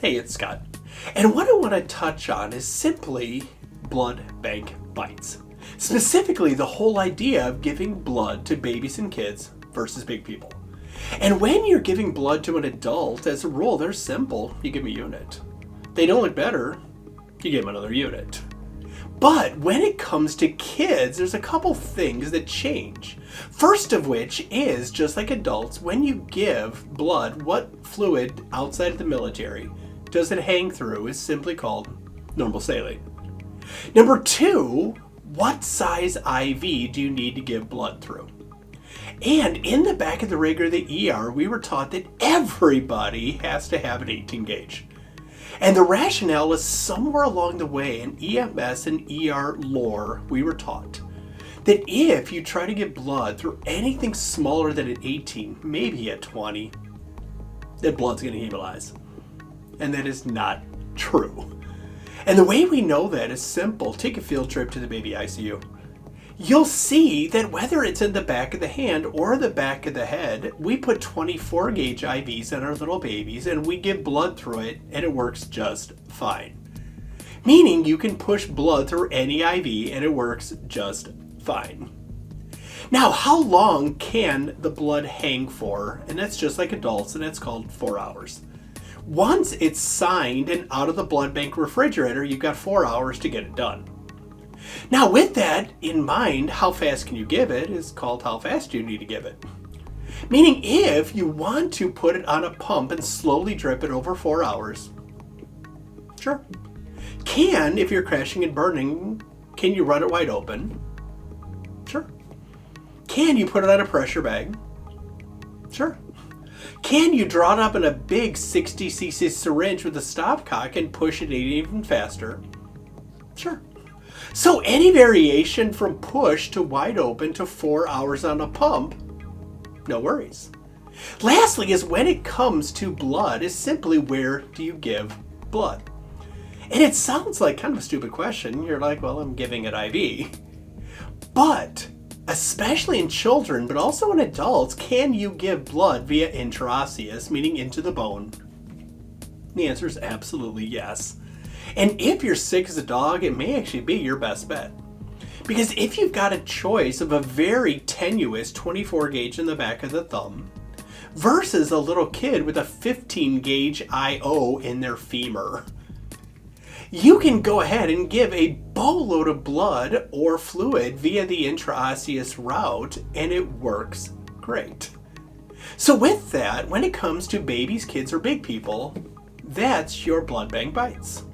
Hey, it's Scott. And what I want to touch on is simply blood bank bites. Specifically, the whole idea of giving blood to babies and kids versus big people. And when you're giving blood to an adult, as a rule, they're simple. You give them a unit. They don't look better, you give them another unit. But when it comes to kids, there's a couple things that change. First of which is, just like adults, when you give blood, what fluid outside of the military does it hang through is simply called normal saline. Number two, what size IV do you need to give blood through? And in the back of the rig or the ER, we were taught that everybody has to have an 18 gauge. And the rationale is somewhere along the way in EMS and ER lore, we were taught that if you try to give blood through anything smaller than an 18, maybe a 20, that blood's going to hemolyze. And that is not true. And the way we know that is simple. Take a field trip to the baby ICU. You'll see that whether it's in the back of the hand or the back of the head, we put 24 gauge IVs in our little babies and we give blood through it and it works just fine. Meaning you can push blood through any IV and it works just fine. Now, how long can the blood hang for? And that's just like adults, and that's called 4 hours. Once it's signed and out of the blood bank refrigerator, you've got 4 hours to get it done. Now, with that in mind, how fast can you give it is called how fast you need to give it. Meaning, if you want to put it on a pump and slowly drip it over 4 hours, sure. If you're crashing and burning, can you run it wide open? Sure. Can you put it on a pressure bag? Sure. Can you draw it up in a big 60cc syringe with a stopcock and push it even faster? Sure. So any variation from push to wide open to 4 hours on a pump, no worries. Lastly is when it comes to blood is simply where do you give blood? And it sounds like kind of a stupid question. You're like, well, I'm giving it IV. But especially in children, but also in adults, can you give blood via intraosseous, meaning into the bone? The answer is absolutely yes. And if you're sick as a dog, it may actually be your best bet. Because if you've got a choice of a very tenuous 24 gauge in the back of the thumb versus a little kid with a 15 gauge IO in their femur, you can go ahead and give a boatload of blood or fluid via the intraosseous route, and it works great. So with that, when it comes to babies, kids, or big people, that's your blood bank bites.